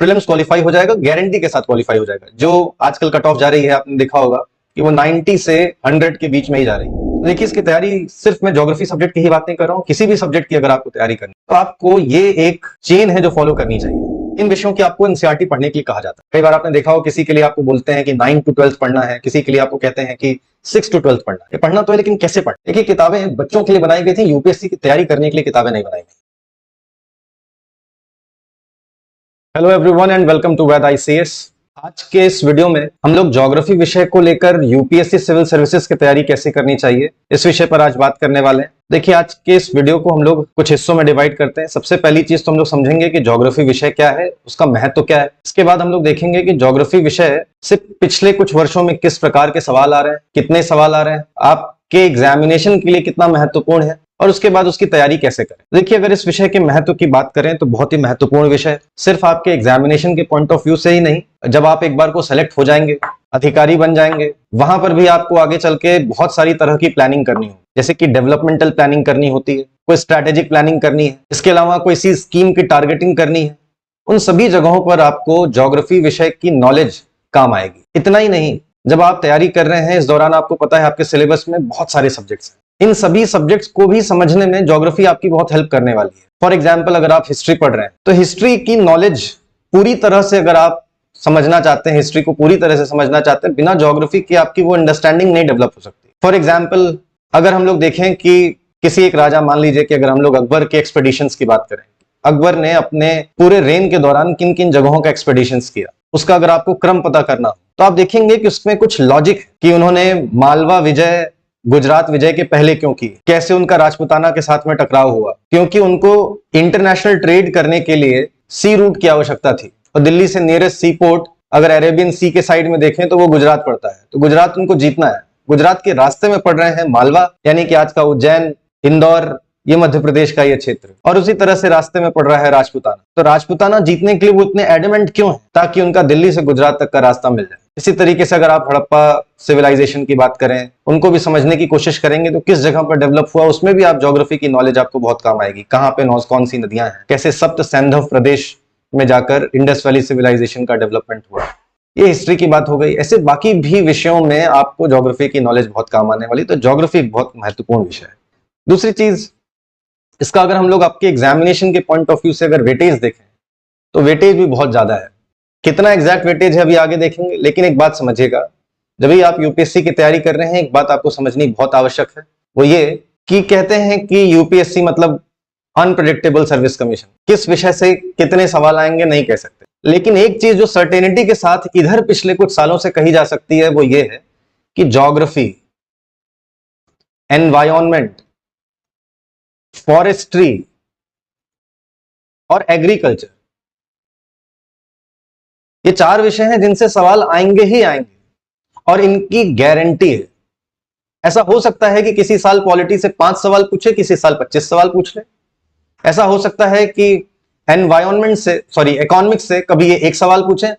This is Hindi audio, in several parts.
प्रीलिम्स क्वालिफाई हो जाएगा, गारंटी के साथ क्वालिफाई हो जाएगा। जो आजकल कट ऑफ जा रही है, आपने देखा होगा कि वो 90 से 100 के बीच में ही जा रही है। देखिए, इसकी तैयारी सिर्फ मैं ज्योग्राफी सब्जेक्ट की ही बात नहीं कर रहा हूँ, किसी भी सब्जेक्ट की अगर आपको तैयारी करनी तो आपको ये एक चेन है जो फॉलो करनी चाहिए। इन विषयों की आपको एनसीईआरटी पढ़ने के लिए कहा जाता है। कई बार आपने देखा हो, किसी के लिए आपको बोलते हैं कि 9 to 12 पढ़ना है, किसी के लिए आपको कहते हैं कि 6 to 12 पढ़ना है। ये पढ़ना तो है, लेकिन कैसे पढ़ना? देखिए, किताबें बच्चों के लिए बनाई गई थी, यूपीएससी की तैयारी करने के लिए किताबें नहीं बनाई गई। Hello everyone and welcome to Vaid ICS. आज के इस वीडियो में हम लोग ज्योग्राफी विषय को लेकर यूपीएससी सिविल सर्विसेज की तैयारी कैसे करनी चाहिए, इस विषय पर आज बात करने वाले हैं। देखिए, आज के इस वीडियो को हम लोग कुछ हिस्सों में डिवाइड करते हैं। सबसे पहली चीज तो हम लोग समझेंगे कि ज्योग्राफी विषय क्या है, उसका महत्व क्या है। इसके बाद हम लोग देखेंगे कि ज्योग्राफी विषय से पिछले कुछ वर्षों में किस प्रकार के सवाल आ रहे हैं, कितने सवाल आ रहे हैं, आपके एग्जामिनेशन के लिए कितना महत्वपूर्ण है, और उसके बाद उसकी तैयारी कैसे करें। देखिए, अगर इस विषय के महत्व की बात करें तो बहुत ही महत्वपूर्ण विषय है। सिर्फ आपके एग्जामिनेशन के पॉइंट ऑफ व्यू से ही नहीं, जब आप एक बार को सेलेक्ट हो जाएंगे, अधिकारी बन जाएंगे, वहां पर भी आपको आगे चल के बहुत सारी तरह की प्लानिंग करनी हो, जैसे कि डेवलपमेंटल प्लानिंग करनी होती है, कोई स्ट्रैटेजिक प्लानिंग करनी है, इसके अलावा कोई सी स्कीम की टारगेटिंग करनी है। उन सभी जगहों पर आपको ज्योग्राफी विषय की नॉलेज काम आएगी। इतना ही नहीं, जब आप तैयारी कर रहे हैं, इस दौरान आपको पता है आपके सिलेबस में बहुत सारे सब्जेक्ट्स हैं। इन सभी सब्जेक्ट्स को भी समझने में ज्योग्राफी आपकी बहुत हेल्प करने वाली है। फॉर एग्जाम्पल, अगर आप हिस्ट्री पढ़ रहे हैं तो हिस्ट्री की नॉलेज पूरी तरह से अगर आप समझना चाहते हैं, हिस्ट्री को पूरी तरह से समझना चाहते हैं, बिना ज्योग्राफी के आपकी वो अंडरस्टैंडिंग नहीं डेवलप हो सकती। फॉर एग्जाम्पल, अगर हम लोग देखें कि किसी एक राजा, मान लीजिए कि अगर हम लोग अकबर के एक्सपेडिशंस की बात करें, अकबर ने अपने पूरे रेन के दौरान किन किन जगहों का एक्सपेडिशंस किया, उसका अगर आपको क्रम पता करना हो तो आप देखेंगे कि उसमें कुछ लॉजिक है कि उन्होंने मालवा विजय, गुजरात विजय के पहले क्यों की, कैसे उनका राजपूताना के साथ में टकराव हुआ, क्योंकि उनको इंटरनेशनल ट्रेड करने के लिए सी रूट की आवश्यकता थी, और दिल्ली से नियरेस्ट सी पोर्ट अगर अरेबियन सी के साइड में देखें तो वो गुजरात पड़ता है, तो गुजरात उनको जीतना है। गुजरात के रास्ते में पड़ रहे हैं मालवा, यानी कि आज का उज्जैन, इंदौर, ये मध्य प्रदेश का ये क्षेत्र, और उसी तरह से रास्ते में पड़ रहा है राजपूताना। तो राजपूताना जीतने के लिए वो इतने एडमेंट क्यों है? ताकि उनका दिल्ली से गुजरात तक का रास्ता मिल जाए। इसी तरीके से अगर आप हड़प्पा सिविलाइजेशन की बात करें, उनको भी समझने की कोशिश करेंगे तो किस जगह पर डेवलप हुआ, उसमें भी आप ज्योग्राफी की नॉलेज आपको बहुत काम आएगी। कहाँ पे कौन सी नदियां हैं, कैसे सप्त सैंधव प्रदेश में जाकर इंडस वैली सिविलाइजेशन का डेवलपमेंट हुआ। ये हिस्ट्री की बात हो गई। ऐसे बाकी भी विषयों में आपको ज्योग्राफी की नॉलेज बहुत काम आने वाली, तो ज्योग्राफी बहुत महत्वपूर्ण विषय है। दूसरी चीज, इसका अगर हम लोग आपके एग्जामिनेशन के पॉइंट ऑफ व्यू से अगर वेटेज देखें तो वेटेज भी बहुत ज्यादा है। कितना एग्जैक्ट वेटेज है अभी आगे देखेंगे, लेकिन एक बात समझिएगा, जब भी आप यूपीएससी की तैयारी कर रहे हैं, एक बात आपको समझनी बहुत आवश्यक है, वो ये कि कहते हैं कि यूपीएससी मतलब अनप्रेडिक्टेबल सर्विस कमीशन। किस विषय से कितने सवाल आएंगे नहीं कह सकते, लेकिन एक चीज जो सर्टेनिटी के साथ इधर पिछले कुछ सालों से कही जा सकती है वो ये है कि ज्योग्राफी, एनवायरमेंट, फॉरेस्ट्री और एग्रीकल्चर, ये चार विषय हैं जिनसे सवाल आएंगे ही आएंगे, और इनकी गारंटी है। ऐसा हो सकता है कि किसी साल पॉलिटी से 5 सवाल पूछे, किसी साल 25 सवाल पूछ ले। ऐसा हो सकता है कि इकोनॉमिक्स से कभी ये 1 सवाल पूछें,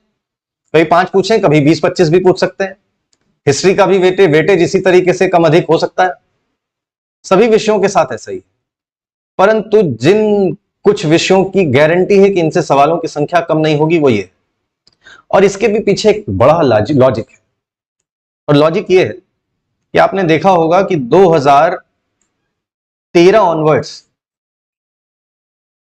कभी 5 पूछें, कभी 20-25 भी पूछ सकते हैं। हिस्ट्री का भी वेटेज इसी तरीके से कम अधिक हो सकता है। सभी विषयों के साथ ऐसा ही, परंतु जिन कुछ विषयों की गारंटी है कि इनसे सवालों की संख्या कम नहीं होगी, वो ये, और इसके भी पीछे एक बड़ा लॉजिक है। और लॉजिक ये है कि आपने देखा होगा कि 2013 ऑनवर्ड्स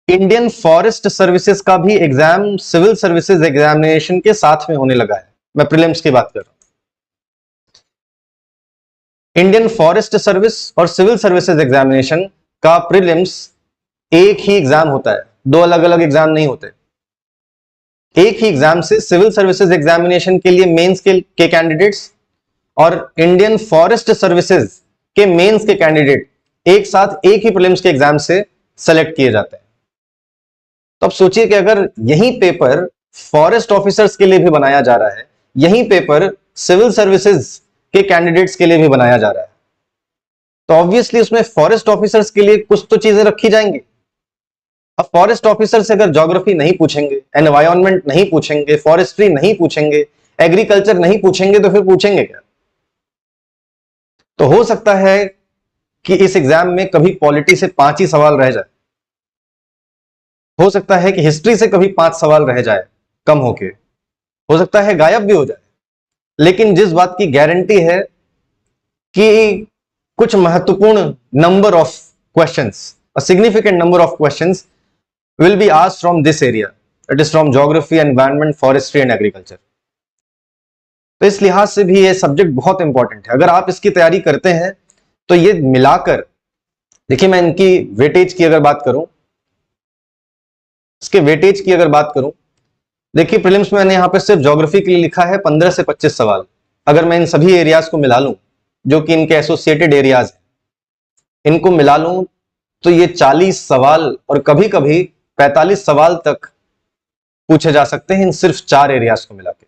इंडियन फॉरेस्ट सर्विसेज का भी एग्जाम सिविल सर्विसेज एग्जामिनेशन के साथ में होने लगा है। मैं प्रीलिम्स की बात कर रहा हूं। इंडियन फॉरेस्ट सर्विस और सिविल सर्विसेज एग्जामिनेशन का प्रीलिम्स एक ही एग्जाम होता है, 2 अलग अलग एग्जाम नहीं होते। एक ही एग्जाम से सिविल सर्विसेज एग्जामिनेशन के लिए मेंस के कैंडिडेट्स और इंडियन फॉरेस्ट सर्विसेज के मेंस के कैंडिडेट एक साथ एक ही प्रीलिम्स के एग्जाम से सेलेक्ट किए जाते हैं। तो अब सोचिए कि अगर यही पेपर फॉरेस्ट ऑफिसर्स के लिए भी बनाया जा रहा है, यही पेपर सिविल सर्विसेज के कैंडिडेट्स के लिए भी बनाया जा रहा है, तो ऑब्वियसली उसमें फॉरेस्ट ऑफिसर्स के लिए कुछ तो चीजें रखी जाएंगी। अब फॉरेस्ट ऑफिसर से अगर ज्योग्राफी नहीं पूछेंगे, एनवायरनमेंट नहीं पूछेंगे, फॉरेस्ट्री नहीं पूछेंगे, एग्रीकल्चर नहीं पूछेंगे, तो फिर पूछेंगे क्या? तो हो सकता है कि इस एग्जाम में कभी पॉलिटी से 5 ही सवाल रह जाए, हो सकता है कि हिस्ट्री से कभी 5 सवाल रह जाए, कम होके, हो सकता है गायब भी हो जाए, लेकिन जिस बात की गारंटी है कि कुछ महत्वपूर्ण number of questions, a significant number of questions will be asked from this area, it is from geography, environment, forestry and agriculture. तो इस लिहाज से भी ये सब्जेक्ट बहुत इंपॉर्टेंट है। अगर आप इसकी तैयारी करते हैं तो ये मिलाकर, देखिए मैं इनकी वेटेज की अगर बात करूं, इसके वेटेज की अगर बात करूं, देखिए प्रीलिम्स में मैंने यहां पे सिर्फ ज्योग्राफी के लिए लिखा है 15 से 25 सवाल। अगर मैं इन सभी एरियाज को मिला लूं जो कि इनके एसोसिएटेड एरियाज हैं, इनको मिला लूं तो ये 40 सवाल और कभी कभी 45 सवाल तक पूछे जा सकते हैं इन सिर्फ 4 एरियाज को मिला के।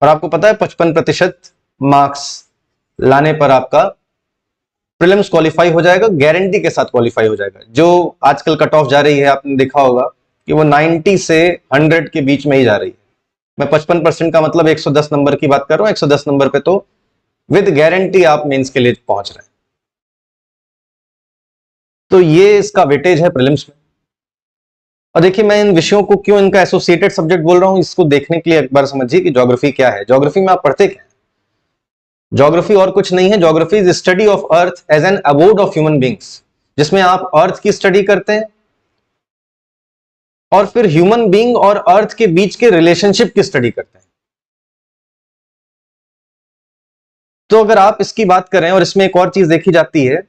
और आपको पता है 55% मार्क्स लाने पर आपका प्रीलिम्स क्वालिफाई हो जाएगा, गारंटी के साथ क्वालिफाई हो जाएगा। जो आजकल कट ऑफ जा रही है, आपने देखा होगा कि वो 90 से 100 के बीच में ही जा रही है। मैं 55% का मतलब 110 नंबर की बात कर रहा हूं। 110 नंबर पे तो विद गारंटी आप मेंस के लिए पहुंच रहे हैं। तो ये इसका वेटेज है प्रीलिम्स में। और देखिए मैं इन विषयों को क्यों इनका एसोसिएटेड सब्जेक्ट बोल रहा हूं, इसको देखने के लिए एक बार समझिए कि ज्योग्राफी क्या है। ज्योग्राफी में आप पढ़ते क्या है? ज्योग्राफी और कुछ नहीं है, geography is study of earth as an abode of human beings, जिसमें आप अर्थ की स्टडी करते हैं और फिर ह्यूमन बीइंग और अर्थ के बीच के रिलेशनशिप की स्टडी करते हैं। तो अगर आप इसकी बात करें, और इसमें एक और चीज देखी जाती है,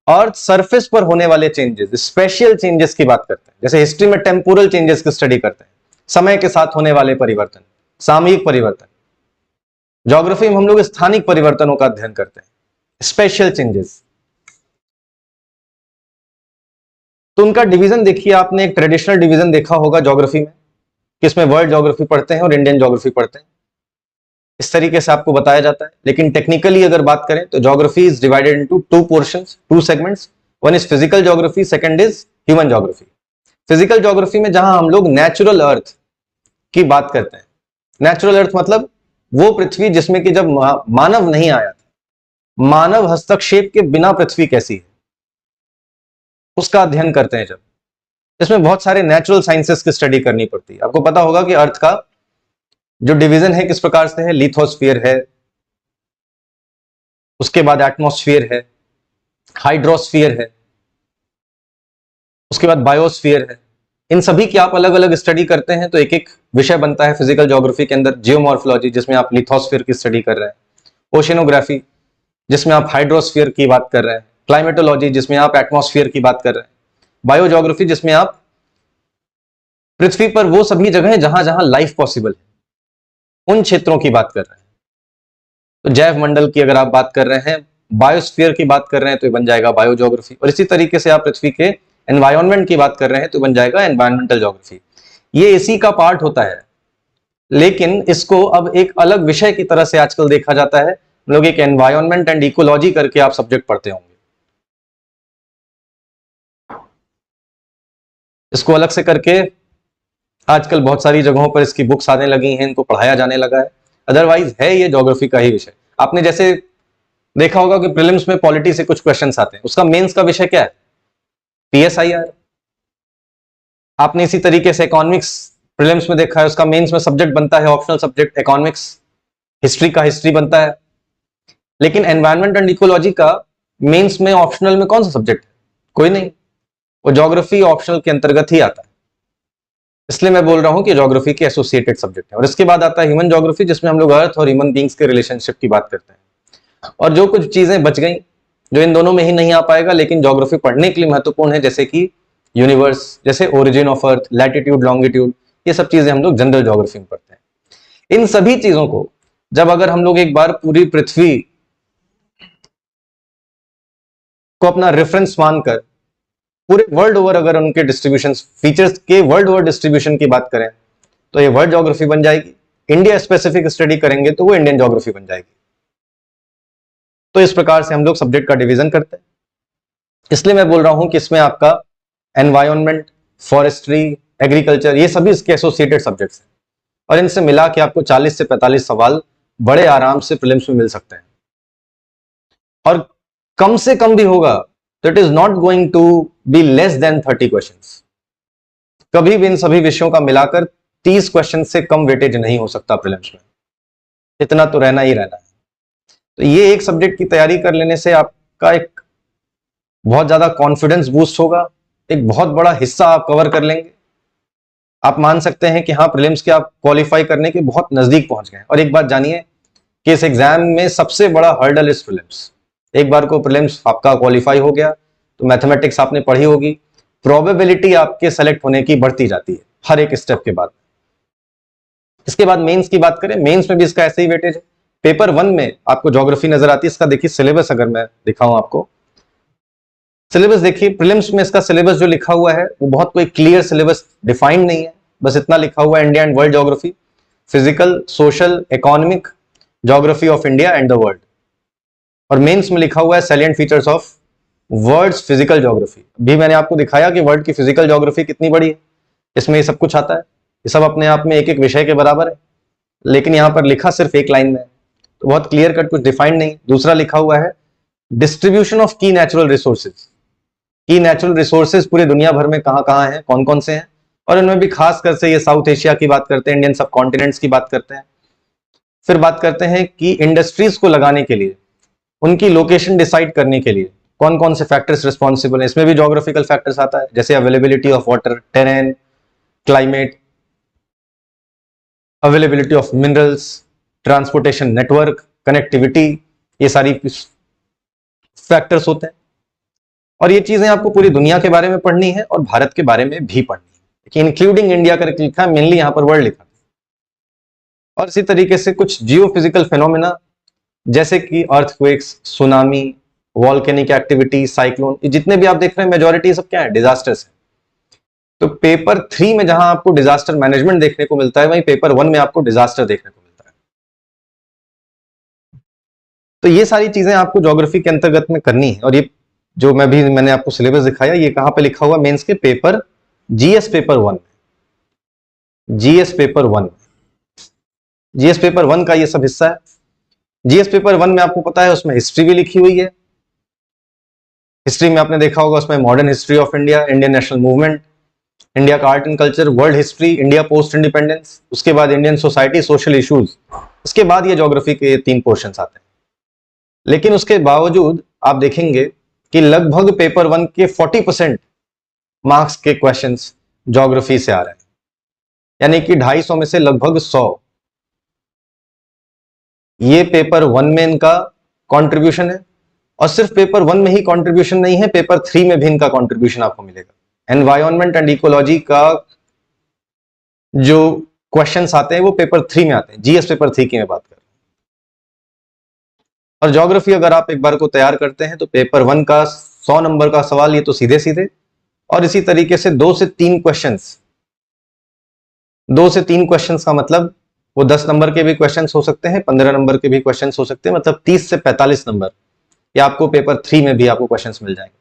अर्थ सरफेस पर होने वाले चेंजेस, स्पेशल चेंजेस की बात करते हैं। जैसे हिस्ट्री में टेम्पोरल चेंजेस की स्टडी करते हैं, समय के साथ होने वाले परिवर्तन, सामयिक परिवर्तन। ज्योग्राफी में हम लोग स्थानिक परिवर्तनों का अध्ययन करते हैं, स्पेशल चेंजेस। तो उनका डिवीजन देखिए, आपने एक ट्रेडिशनल डिवीजन देखा होगा ज्योग्राफी में, किसमें वर्ल्ड ज्योग्राफी पढ़ते हैं और इंडियन ज्योग्राफी पढ़ते हैं। इस तरीके से आपको बताया जाता है। लेकिन टेक्निकली अगर बात करें तो geography is divided into 2 portions, 2 segments. One is physical geography, second is human geography. Physical geography में जहां हम लोग नेचुरल अर्थ की बात करते हैं, नेचुरल अर्थ मतलब वो पृथ्वी जिसमें कि जब मानव नहीं आया था, मानव हस्तक्षेप के बिना पृथ्वी कैसी है, उसका अध्ययन करते हैं। जब इसमें बहुत सारे नेचुरल साइंसेस की स्टडी करनी पड़ती है। आपको पता होगा कि अर्थ का जो डिवीजन है किस प्रकार से है, लिथोस्फीयर है, उसके बाद एटमॉस्फेयर है, हाइड्रोस्फीयर है, उसके बाद बायोस्फीयर है। इन सभी की आप अलग अलग स्टडी करते हैं तो एक एक विषय बनता है फिजिकल ज्योग्राफी के अंदर। जियोमॉर्फोलॉजी, जिसमें आप लिथोस्फीयर की स्टडी कर रहे हैं। ओशिनोग्राफी, जिसमें आप हाइड्रोस्फीयर की बात कर रहे हैं। क्लाइमेटोलॉजी, जिसमें आप एटमॉस्फेयर की बात कर रहे हैं। बायोज्योग्राफी, जिसमें आप पृथ्वी पर वो सभी जगह जहां जहां लाइफ पॉसिबल है, उन क्षेत्रों की बात कर रहे हैं। तो जैव मंडल की अगर आप बात कर रहे हैं, बायोस्फीयर की बात कर रहे हैं तो ये बन जाएगा बायोज्योग्राफी। और इसी तरीके से आप पृथ्वी के एनवायरनमेंट की बात कर रहे हैं तो बन जाएगा एनवायरमेंटल ज्योग्राफी। ये इसी का पार्ट होता है, लेकिन इसको अब एक अलग विषय की तरह से आजकल देखा जाता है। हम लोग एक एनवायरनमेंट एंड इकोलॉजी करके आप सब्जेक्ट पढ़ते होंगे। इसको अलग से करके आजकल बहुत सारी जगहों पर इसकी बुक्स आने लगी हैं, इनको पढ़ाया जाने लगा है। अदरवाइज है ये ज्योग्राफी का ही विषय। आपने जैसे देखा होगा कि प्रीलिम्स में पॉलिटी से कुछ क्वेश्चंस आते हैं, उसका मेंस का विषय क्या है? पीएसआईआर। आपने इसी तरीके से इकोनॉमिक्स प्रीलिम्स में देखा है, उसका मेंस में सब्जेक्ट बनता है ऑप्शनल सब्जेक्ट इकोनॉमिक्स। हिस्ट्री का हिस्ट्री बनता है। लेकिन एनवायरनमेंट एंड इकोलॉजी का मेंस में ऑप्शनल में कौन सा सब्जेक्ट है? कोई नहीं, वो ज्योग्राफी ऑप्शनल के अंतर्गत ही आता है। इसलिए मैं बोल रहा हूं कि ज्योग्राफी के एसोसिएटेड सब्जेक्ट है। और इसके बाद आता है ह्यूमन ज्योग्राफी, जिसमें हम लोग अर्थ और ह्यूमन बींग्स के रिलेशनशिप की बात करते हैं। और जो कुछ चीजें बच गई जो इन दोनों में ही नहीं आ पाएगा लेकिन ज्योग्राफी पढ़ने के लिए महत्वपूर्ण है, जैसे कि यूनिवर्स, जैसे origin of earth, latitude, longitude, ये सब चीजें हम लोग जनरल ज्योग्राफी में पढ़ते हैं। इन सभी चीजों को जब अगर हम लोग एक बार पूरी पृथ्वी को अपना रेफरेंस मानकर पूरे वर्ल्ड ओवर अगर उनके डिस्ट्रीब्यूशन फीचर्स के वर्ल्ड ओवर डिस्ट्रीब्यूशन की बात करें तो ये वर्ल्ड ज्योग्राफी बन जाएगी। इंडिया स्पेसिफिक स्टडी करेंगे तो वो इंडियन ज्योग्राफी बन जाएगी। तो इस प्रकार से हम लोग सब्जेक्ट का डिवीजन करते हैं। इसलिए मैं बोल रहा हूं कि इसमें आपका एनवायरनमेंट, फॉरेस्ट्री, एग्रीकल्चर, ये सभी इसके एसोसिएटेड सब्जेक्ट्स हैं। और इनसे मिला के आपको 40 से 45 सवाल बड़े आराम से प्रीलिम्स में मिल सकते हैं। और कम से कम भी होगा तो it is not going to be less than 30 questions. कभी भी इन सभी विषयों का मिलाकर 30 क्वेश्चन से कम वेटेज नहीं हो सकता प्रीलिम्स में, इतना तो रहना ही रहना है। तो ये एक सब्जेक्ट की तैयारी कर लेने से आपका एक बहुत ज्यादा कॉन्फिडेंस बूस्ट होगा, एक बहुत बड़ा हिस्सा आप कवर कर लेंगे। आप मान सकते हैं कि हाँ, प्रीलिम्स के आप क्वालिफाई करने के बहुत नजदीक पहुंच गए। और एक बात जानिए कि इस एग्जाम में सबसे बड़ा हर्डल इज प्रीलिम्स। एक बार को प्रीलिम्स आपका क्वालिफाई हो गया तो मैथमेटिक्स आपने पढ़ी होगी, प्रोबेबिलिटी आपके सेलेक्ट होने की बढ़ती जाती है हर एक स्टेप के बाद। इसके बाद मेंस की बात करें, मेंस में भी इसका ऐसे ही वेटेज है। पेपर 1 में आपको ज्योग्राफी नजर आती है, इसका देखिए सिलेबस अगर मैं दिखाऊं आपको, सिलेबस देखिए, प्रीलिम्स में इसका सिलेबस जो लिखा हुआ है वो बहुत कोई क्लियर सिलेबस डिफाइंड नहीं है, बस इतना लिखा हुआ है India and world geography, physical, social, economic, geography of India and the world. और मेंस में लिखा हुआ है salient features of world's physical geography. भी मैंने आपको दिखाया कि वर्ल्ड की फिजिकल ज्योग्राफी कितनी बड़ी है, इसमें ये सब कुछ आता है, ये सब अपने आप में एक एक विषय के बराबर है, लेकिन यहां पर लिखा सिर्फ एक लाइन में है, तो बहुत क्लियर कट कुछ डिफाइंड नहीं। दूसरा लिखा हुआ है डिस्ट्रीब्यूशन ऑफ की नेचुरल रिसोर्सेज। की नेचुरल रिसोर्सेज पूरी दुनिया भर में कहां कहां हैं, कौन कौन से हैं, और इनमें भी खास कर से ये साउथ एशिया की बात करते हैं, इंडियन सब कॉन्टिनेंट्स की बात करते हैं। फिर बात करते हैं कि इंडस्ट्रीज को लगाने के लिए, उनकी लोकेशन डिसाइड करने के लिए कौन कौन से फैक्टर्स रिस्पॉन्सिबल हैं। इसमें भी ज्योग्राफिकल फैक्टर्स आता है, जैसे availability of water, terrain, climate, availability of minerals, transportation network, connectivity, ये सारी फैक्टर्स होते हैं। और ये चीजें आपको पूरी दुनिया के बारे में पढ़नी है और भारत के बारे में भी पढ़नी है, कि इंक्लूडिंग इंडिया करके लिखा है, मेनली यहां पर वर्ल्ड लिखा है। और इसी तरीके से कुछ जियोफिजिकल फेनोमेना जैसे कि earthquakes, tsunami, volcanic activity, cyclone, ये जितने भी आप देख रहे हैं मेजॉरिटी सब क्या है, डिजास्टर्स है। तो पेपर 3 में जहां आपको डिजास्टर मैनेजमेंट देखने को मिलता है, वहीं पेपर 1 में आपको डिजास्टर देखने को मिलता है। तो ये सारी चीजें आपको ज्योग्राफी के अंतर्गत में करनी है। और ये जो मैंने आपको सिलेबस दिखाया, ये कहां पे लिखा हुआ, मेंस के paper GS paper 1, GS paper 1, GS paper 1 का ये सब हिस्सा है। जीएस पेपर 1 में आपको पता है उसमें हिस्ट्री भी लिखी हुई है। हिस्ट्री में आपने देखा होगा उसमें modern history of India, Indian national movement, India का art and culture, world history, India post independence, उसके बाद इंडियन सोसाइटी, सोशल इश्यूज, उसके बाद ये ज्योग्राफी के 3 पोर्शंस आते हैं। लेकिन उसके बावजूद आप देखेंगे कि लगभग पेपर 1 के 40% मार्क्स के क्वेश्चंस ज्योग्राफी से आ रहे हैं, यानी कि 250 में से लगभग 100 ये पेपर 1 में इनका कंट्रीब्यूशन है। और सिर्फ पेपर 1 में ही कंट्रीब्यूशन नहीं है, पेपर 3 में भी इनका कंट्रीब्यूशन आपको मिलेगा। एनवायरनमेंट एंड इकोलॉजी का जो क्वेश्चंस आते हैं वो पेपर 3 में आते हैं, जीएस पेपर 3 की मैं बात कर रहा हूं। और ज्योग्राफी अगर आप एक बार को तैयार करते हैं तो पेपर 1 का 100 नंबर का सवाल ये तो सीधे सीधे, और इसी तरीके से 2 से 3 क्वेश्चंस, 2 से 3 क्वेश्चंस का मतलब वो 10 नंबर के भी क्वेश्चंस हो सकते हैं, 15 नंबर के भी क्वेश्चंस हो सकते हैं, मतलब 30 से 45 नंबर ये आपको पेपर 3 में भी आपको क्वेश्चंस मिल जाएंगे।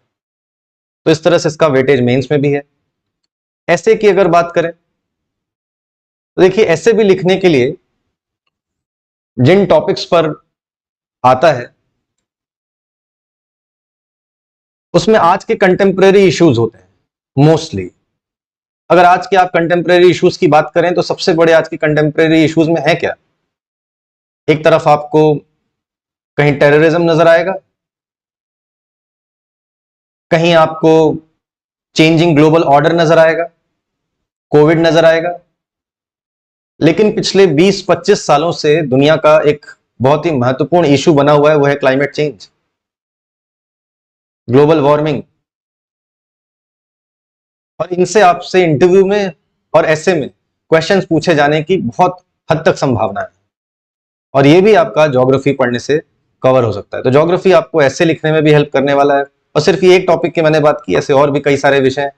तो इस तरह से इसका वेटेज मेंस में भी है। ऐसे की अगर बात करें तो देखिए, ऐसे भी लिखने के लिए जिन टॉपिक्स पर आता है उसमें आज के कंटेम्प्रेरी इश्यूज होते हैं मोस्टली। अगर आज के आप कंटेम्प्रेरी इश्यूज की बात करें तो सबसे बड़े आज के कंटेम्प्रेरी इश्यूज में है क्या, एक तरफ आपको कहीं टेररिज्म नजर आएगा, कहीं आपको चेंजिंग ग्लोबल ऑर्डर नजर आएगा, कोविड नजर आएगा। लेकिन पिछले 20-25 सालों से दुनिया का एक बहुत ही महत्वपूर्ण इशू बना हुआ है, वो है क्लाइमेट चेंज, ग्लोबल वार्मिंग। और इनसे आपसे इंटरव्यू में और ऐसे में क्वेश्चंस पूछे जाने की बहुत हद तक संभावना है, और ये भी आपका ज्योग्राफी पढ़ने से कवर हो सकता है। तो ज्योग्राफी आपको ऐसे लिखने में भी हेल्प करने वाला है। और सिर्फ ये एक टॉपिक की मैंने बात की, ऐसे और भी कई सारे विषय हैं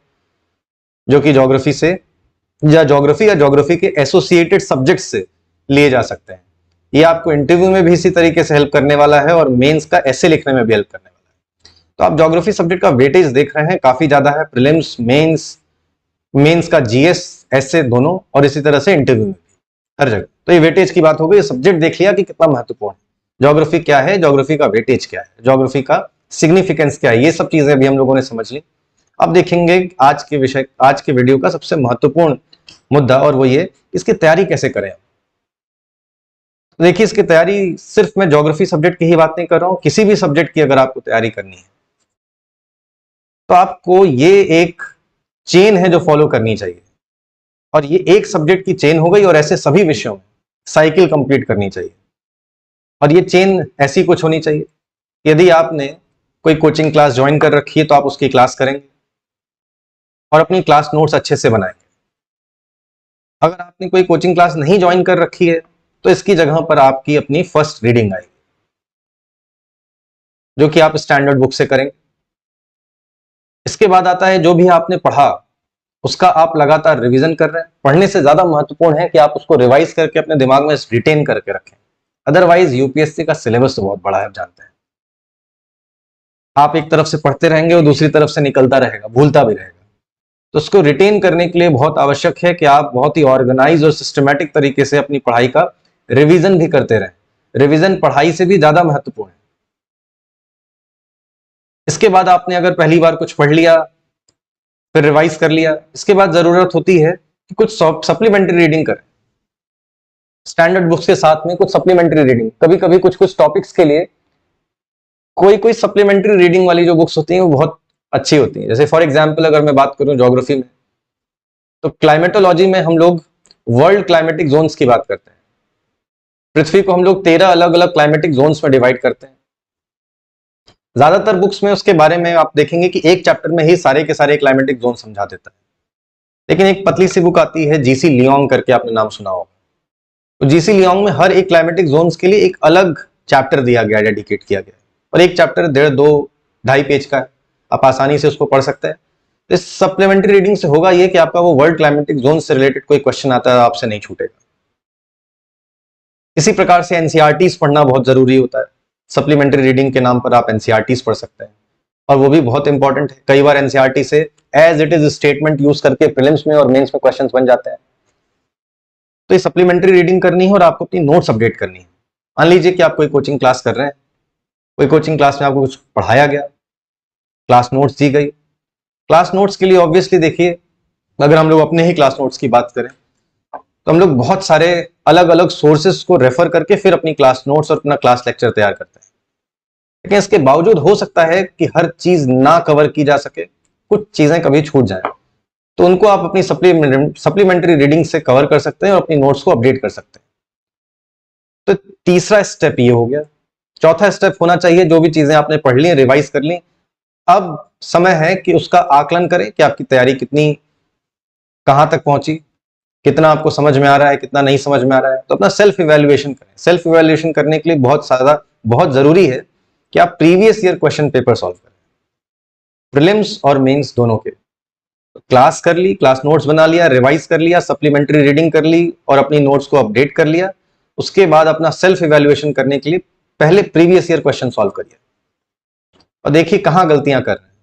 जो कि ज्योग्राफी से या ज्योग्राफी के एसोसिएटेड सब्जेक्ट से लिए जा सकते हैं। ये आपको इंटरव्यू में भी इसी तरीके से हेल्प करने वाला है और मेंस का ऐसे लिखने में भी हेल्प करने वाला है। तो आप ज्योग्राफी सब्जेक्ट का वेटेज देख रहे हैं, काफी ज्यादा है, प्रीलिम्स, मेंस का जीएस, ऐसे दोनों, और इसी तरह से इंटरव्यू में भी, हर जगह। तो ये वेटेज की बात हो गई, सब्जेक्ट देख लिया कि कितना महत्वपूर्ण है, ज्योग्राफी क्या है, ज्योग्राफी का वेटेज क्या है, ज्योग्राफी का सिग्निफिकेंस क्या है, ये सब चीजें भी हम लोगों ने समझ ली। अब देखेंगे आज के वीडियो का सबसे महत्वपूर्ण मुद्दा, और वो ये इसकी तैयारी कैसे करें। देखिए, इसकी तैयारी सिर्फ मैं ज्योग्राफी सब्जेक्ट की ही बात नहीं कर रहा हूं, किसी भी सब्जेक्ट की अगर आपको तैयारी करनी है तो आपको ये एक चेन है जो फॉलो करनी चाहिए, और ये एक सब्जेक्ट की चेन हो गई और ऐसे सभी विषयों में साइकिल कंप्लीट करनी चाहिए। और ये चेन ऐसी कुछ होनी चाहिए, यदि आपने कोई कोचिंग क्लास ज्वाइन कर रखी है तो आप उसकी क्लास करेंगे और अपनी क्लास नोट्स अच्छे से बनाएंगे। अगर आपने कोई कोचिंग क्लास नहीं ज्वाइन कर रखी है तो इसकी जगह पर आपकी अपनी फर्स्ट रीडिंग आएगी, जो कि आप स्टैंडर्ड बुक से करेंगे। इसके बाद आता है जो भी आपने पढ़ा उसका आप लगातार रिवीजन कर रहे हैं। पढ़ने से ज्यादा महत्वपूर्ण है कि आप उसको रिवाइज करके अपने दिमाग में रिटेन करके रखें। अदरवाइज यूपीएससी का सिलेबस तो बहुत बड़ा है, आप जानते हैं। आप एक तरफ से पढ़ते रहेंगे और दूसरी तरफ से निकलता रहेगा, भूलता भी रहेगा। तो उसको रिटेन करने के लिए बहुत आवश्यक है कि आप बहुत ही ऑर्गेनाइज और सिस्टमैटिक तरीके से अपनी पढ़ाई का रिवीजन भी करते रहें। रिवीजन पढ़ाई से भी ज्यादा महत्वपूर्ण है। इसके बाद आपने अगर पहली बार कुछ पढ़ लिया, फिर रिवाइज कर लिया, इसके बाद जरूरत होती है कि कुछ सप्लीमेंट्री रीडिंग करें। स्टैंडर्ड बुक्स के साथ में कुछ सप्लीमेंट्री रीडिंग, कभी कभी कुछ कुछ टॉपिक्स के लिए कोई कोई सप्लीमेंट्री रीडिंग वाली जो बुक्स होती हैं वो बहुत अच्छी होती हैं। जैसे फॉर एग्जांपल अगर मैं बात करूं ज्योग्राफी में, तो क्लाइमेटोलॉजी में हम लोग वर्ल्ड क्लाइमेटिक जोन्स की बात करते हैं। पृथ्वी को हम लोग 13 अलग अलग क्लाइमेटिक जोन्स में डिवाइड करते हैं। ज्यादातर बुक्स में उसके बारे में आप देखेंगे कि एक चैप्टर में ही सारे के सारे क्लाइमेटिक जोन समझा देता है। लेकिन एक पतली सी बुक आती है जीसी लियोंग करके, आपने नाम सुना होगा। तो जीसी लियोंग में हर एक क्लाइमेटिक जोन्स के लिए एक अलग चैप्टर दिया गया, डेडिकेट किया गया, और एक चैप्टर 1.5-2-2.5 पेज का है, आप आसानी से उसको पढ़ सकते हैं। तो इस सप्लीमेंट्री रीडिंग से होगा ये कि आपका वो वर्ल्ड क्लाइमेटिक जोन से रिलेटेड कोई क्वेश्चन आता है आपसे नहीं छूटेगा। इसी प्रकार से एनसीईआरटीज पढ़ना बहुत जरूरी होता है। सप्लीमेंट्री रीडिंग के नाम पर आप एनसीईआरटीज पढ़ सकते हैं, और वो भी बहुत इंपॉर्टेंट है। कई बार एनसीईआरटी से as it is statement use करके प्रीलिम्स में और मेंस में क्वेश्चंस बन जाते हैं। तो ये सप्लीमेंट्री रीडिंग करनी है और आपको अपनी नोट्स अपडेट करनी है। मान लीजिए कि आप कोई कोचिंग क्लास कर रहे हैं, कोई कोचिंग क्लास में आपको कुछ पढ़ाया गया, क्लास नोट्स दी गई। क्लास नोट्स के लिए ऑब्वियसली देखिए, अगर हम लोग अपने ही क्लास नोट्स की बात करें तो हम लोग बहुत सारे अलग अलग सोर्सेस को रेफर करके फिर अपनी क्लास नोट्स और अपना क्लास लेक्चर तैयार करते हैं। लेकिन इसके बावजूद हो सकता है कि हर चीज ना कवर की जा सके, कुछ चीजें कभी छूट जाए, तो उनको आप अपनी सप्लीमेंट्री रीडिंग से कवर कर सकते हैं और अपनी नोट्स को अपडेट कर सकते हैं। तो तीसरा स्टेप ये हो गया। चौथा स्टेप होना चाहिए, जो भी चीजें आपने पढ़ ली, रिवाइज कर ली, अब समय है कि उसका आकलन करें कि आपकी तैयारी कितनी, कहां तक पहुंची, कितना आपको समझ में आ रहा है, कितना नहीं समझ में आ रहा है। तो अपना सेल्फ इवैल्यूएशन करें। सेल्फ इवैल्यूएशन करने के लिए बहुत जरूरी है कि आप previous year question paper solve करें, प्रीलिम्स और मेंस दोनों के। क्लास कर ली, क्लास नोट्स बना लिया, रिवाइज कर लिया, सप्लीमेंट्री रीडिंग कर ली और अपनी नोट्स को अपडेट कर लिया। उसके बाद अपना सेल्फ इवैल्यूएशन करने के लिए पहले प्रीवियस ईयर क्वेश्चन सॉल्व करिए और देखिए कहां गलतियां कर रहे हैं,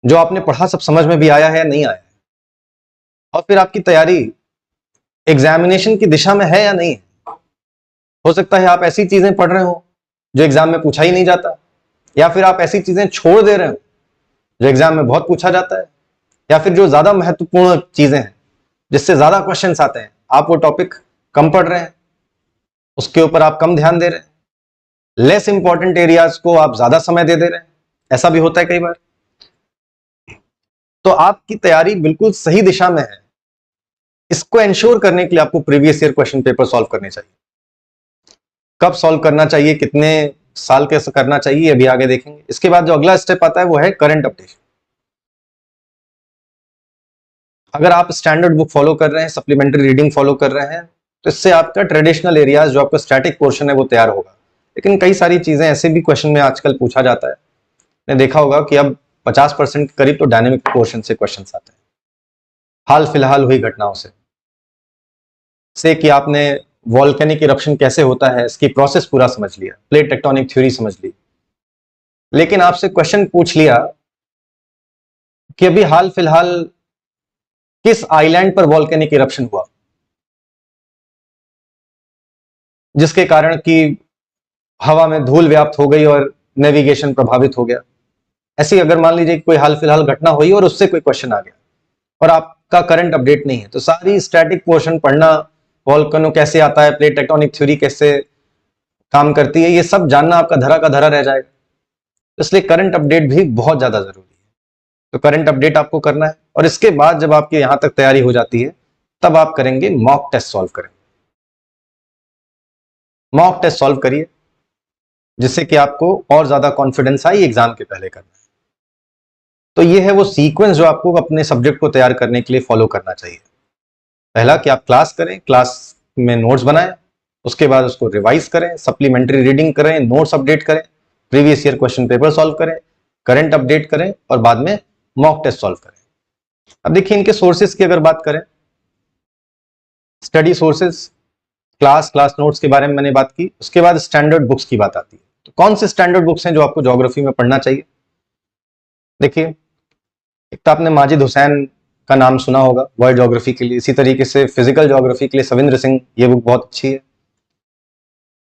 जो आपने पढ़ा सब समझ में भी आया है या नहीं आया है, और फिर आपकी तैयारी एग्जामिनेशन की दिशा में है या नहीं है। हो सकता है आप ऐसी चीजें पढ़ रहे हो जो एग्जाम में पूछा ही नहीं जाता, या फिर आप ऐसी चीजें छोड़ दे रहे हो जो एग्जाम में बहुत पूछा जाता है, या फिर जो ज्यादा महत्वपूर्ण चीजें हैं जिससे ज्यादा क्वेश्चंस आते हैं आप वो टॉपिक कम पढ़ रहे हैं, उसके ऊपर आप कम ध्यान दे रहे हैं, लेस इंपॉर्टेंट एरियाज को आप ज्यादा समय दे रहे हैं। ऐसा भी होता है कई बार। तो आपकी तैयारी बिल्कुल सही दिशा में है, इसको इंश्योर करने के लिए आपको previous year question paper solve करने चाहिए। कब सॉल्व करना चाहिए, कितने साल के करना चाहिए, अभी आगे देखेंगे। इसके बाद जो अगला स्टेप आता है वो है करंट अपडेशन। अगर आप स्टैंडर्ड बुक फॉलो कर रहे हैं, सप्लीमेंट्री रीडिंग फॉलो कर रहे हैं, तो इससे आपका ट्रेडिशनल एरियाज जो आपका स्टैटिक पोर्शन है वो तैयार होगा। लेकिन कई सारी चीजें ऐसे भी क्वेश्चन में आजकल पूछा जाता है, आपने देखा होगा कि अब 50% के करीब तो डायनेमिक पोर्शन से क्वेश्चन आते हैं, हाल फिलहाल हुई घटनाओं से कि आपने वॉल्केनिक इरप्शन कैसे होता है इसकी प्रोसेस पूरा समझ लिया, प्लेट टेक्टोनिक थ्योरी समझ ली, लेकिन आपसे क्वेश्चन पूछ लिया कि अभी हाल फिलहाल किस आइलैंड पर वॉल्केनिक इरप्शन हुआ जिसके कारण कि हवा में धूल व्याप्त हो गई और नेविगेशन प्रभावित हो गया। ऐसी अगर मान लीजिए कोई हाल फिलहाल घटना हुई और उससे कोई क्वेश्चन आ गया और आप का करंट अपडेट नहीं है। तो सारी स्टैटिक पोर्शन पढ़ना, वोल्केनो कैसे आता है, प्लेट टेक्टोनिक थ्योरी कैसे काम करती है, ये सब जानना आपका धरा का धरा रह जाएगा। इसलिए करंट अपडेट भी बहुत ज्यादा जरूरी है। तो करंट अपडेट आपको करना है, और इसके बाद जब आपकी यहां तक तैयारी हो जाती है तब आप करेंगे मॉक टेस्ट सॉल्व करेंगे। मॉक टेस्ट सॉल्व करिए जिससे कि आपको और ज्यादा कॉन्फिडेंस आए एग्जाम के पहले करना है। तो ये है वो सीक्वेंस जो आपको अपने सब्जेक्ट को तैयार करने के लिए फॉलो करना चाहिए। पहला कि आप क्लास करें, क्लास में नोट्स बनाएं, उसके बाद उसको रिवाइज करें, सप्लीमेंट्री रीडिंग करें, नोट्स अपडेट करें, previous year question paper solve करें, करंट अपडेट करें और बाद में मॉक टेस्ट सॉल्व करें। अब देखिए इनके सोर्सेस की अगर बात करें, स्टडी सोर्सेस, क्लास नोट्स के बारे में मैंने बात की। उसके बाद स्टैंडर्ड बुक्स की बात आती है। तो कौन से स्टैंडर्ड बुक्स हैं जो आपको ज्योग्राफी में पढ़ना चाहिए? देखिए, एक तो आपने माजिद हुसैन का नाम सुना होगा वर्ल्ड ज्योग्राफी के लिए। इसी तरीके से फिजिकल ज्योग्राफी के लिए सविंद्र सिंह, ये बुक बहुत अच्छी है।